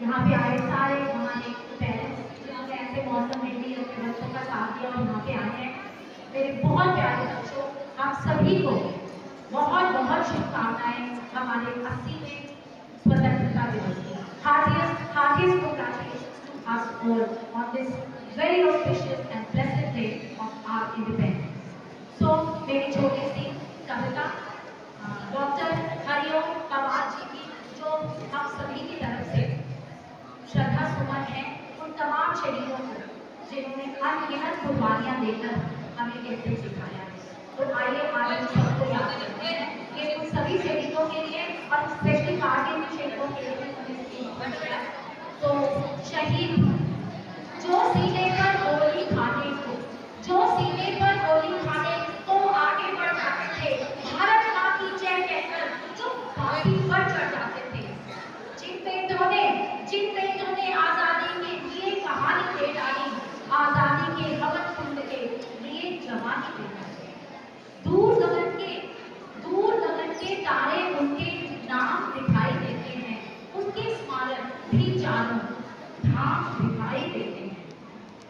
यहाँ पे आए सारे हमारे पेरेंट्स जिन्होंने ऐसे मौसम में भी अपने बच्चों का साथ दिया और यहाँ पे आए हैं। मेरे बहुत प्यारे बच्चों, आप सभी को बहुत बहुत शुभकामनाएं हमारे 80वें स्वतंत्रता दिवस की। Heartiest congratulations to us all on this very auspicious and blessed day of our independence. So मेरी छोटी सी कविता डॉक्टर हरिओम पवार जी की, जो हम सभी की तरफ से श्रद्धा सुमन है उन तमाम शहीदों को जिन्होंने अनगिनत कुर्बानियां देकर हमें कहते सिखाया है। तो आइए आज हम सबको याद करते हैं कि उन सभी शहीदों के लिए और स्पेशली कारगिल के शहीदों के लिए तो शहीद जो सीने पर गोली खाने को, जो सीने पर गोली खाने को आगे बढ़ जाते थे, भारत मां की जय कहकर जो फांसी पर चढ़ जाते थे, जिन बेटों ने आजादी के लिए कहानी दे डाली, आजादी के हवन कुंड के लिए जवानी दे डाली। दूर गगन के तारे उनके नाम दिखाई देते हैं, उनके स्मारक भी चारों धाम दिखाई देते हैं।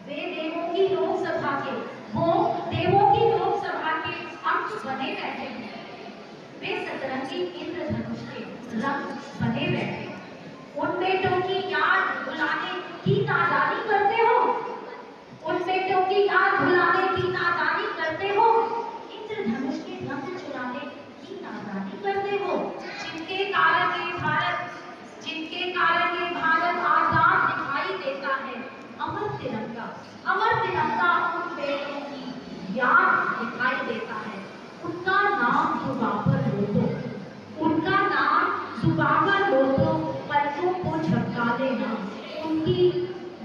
वे देवों की लोकसभा के अंक बने बैठे हैं, वे सतरंगी इंद्रधनुष के रंग बने बैठे हैं। उन बेटों की याद भुलाने की नादानी करते हो, उन बेटों की याद भुलाने की नादानी करते हो, इंद्रधनुष के रंग चुराने की नादानी करते हो। जिनके कारण ये भारत आजाद दिखाई देता है, अमर तिरंगा उन बेटों की याद दिखाई देता है। उनका नाम जुबां पर लो तो, उनका नाम जुबां पर लो तो पलकों को झपका देना। उनकी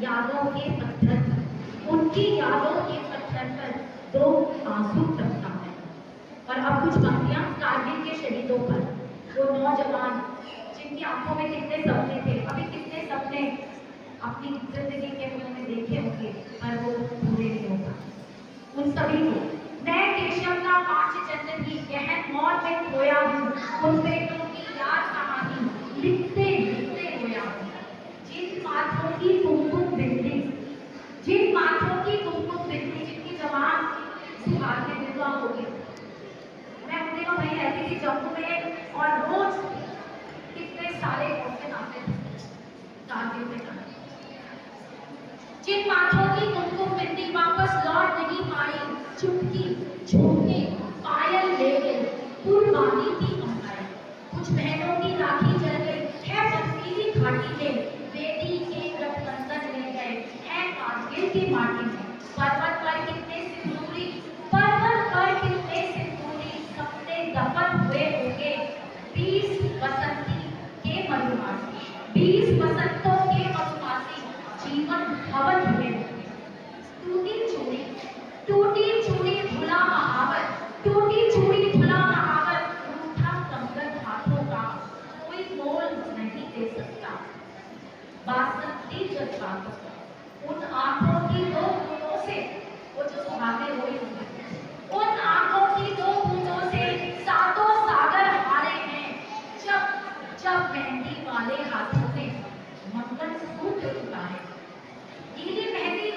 यादों के पत्थर पर दो आंसू टपका है। और अब कुछ पंक्तियां कारगिल के शहीदों पर, वो नौजवान जिनकी आंखों में कितने सपने थे, अभी कितने सपने अपनी जिंदगी के उन्होंने देखे होंगे पर वो पूरे नहीं हो पाए। उन सभी को मैं केशव का 5 जनवरी गहन मौत में खोया हूँ, उन बेटों की याद कहानी लिखते रोया हूँ। जिन माथों की कुमकुम बिंदी, जिनकी जवान सुहाग में विधवा हो गई। मैं उन दिनों वहीं रहती थी जम्मू में, और रोज कितने सारे ऑप्शन आते थे कारगिल में जाने। जिन माथों की कुमकुम बिंदी वापस लौट नहीं पाई, चुटकी झुमके पायल ले गई, कुर्बानी की कमाई। कुछ बहनों की राखी जल गई है बर्फीली घाटी में, बेटी के गठबंधन ले गए है कारगिल की माटी में। पर्वत पर कितने सिंदूरी सपने दफन हुए होंगे, 20 बसंती के मधुमासी, 20 बसंतों के मधुमासी जीवन हवन हुए होंगे। टूटी चूड़ी धुला महावर, रूठा कंगन हाथों का कोई मोल नहीं दे सकता। बासंती जज्बातों का, उन आंखों की दो बूंदों से, वो जो सुहागे रोई होंगे, उन आंखों की दो बूंदों से सातों सागर हारे हैं। जब मेहंदी वाले हाथों ने मंगलसूत्र उतारे, गीली मेहंदी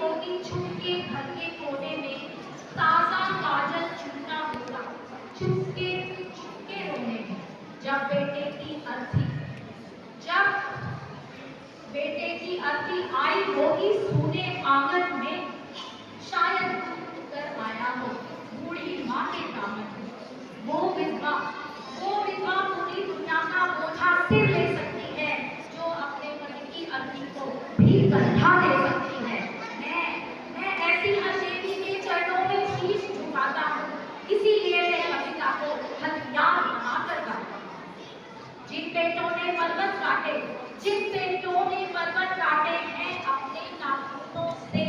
होगी छुप के घर के कोने में, ताजा काजल छूटा होगा छुपके रोने में। जब बेटे की अर्थी आई होगी सूने आंगन में, शायद कर आया हो बूढ़ी माँ के दामन में। वो विधवा पूरी दुनिया का बोझा सिर ले सकती है, जो अपने पति की अर्थी को भी कंधा दे सकती है। मैं ऐसी हसेनी के चरणों में शीश झुकाता हूँ, इसीलिए मैं कविता को हथियार बनाकर गाता हूँ। जिन बेटों ने पर्वत काटे हैं अपने नाखूनों से,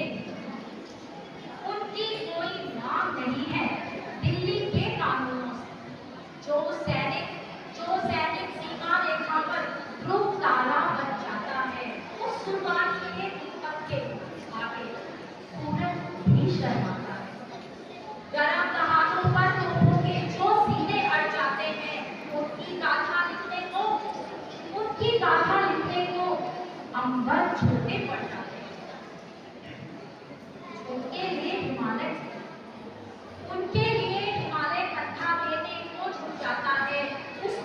उनकी कोई नाम नहीं है दिल्ली अंबर छोटे पड़ जाते हैं। उनके लिए हिमालय कंधा देने को झुक जाता है। उस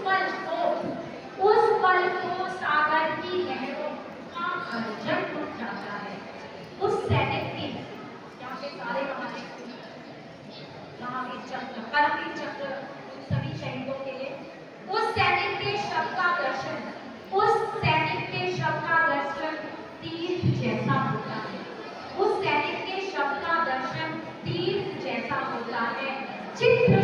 पल को सागर की लहरों का गर्जन उठ जाता है। उस सैनिक की, यहाँ पे सारे महावीर चक्र, परमवीर चक्र उन सभी शहीदों के लिए, उस सैनिक के शव का दर्शन तीर्थ जैसा होता है। उस सैनिक के शव का दर्शन तीर्थ जैसा होता है। चित्र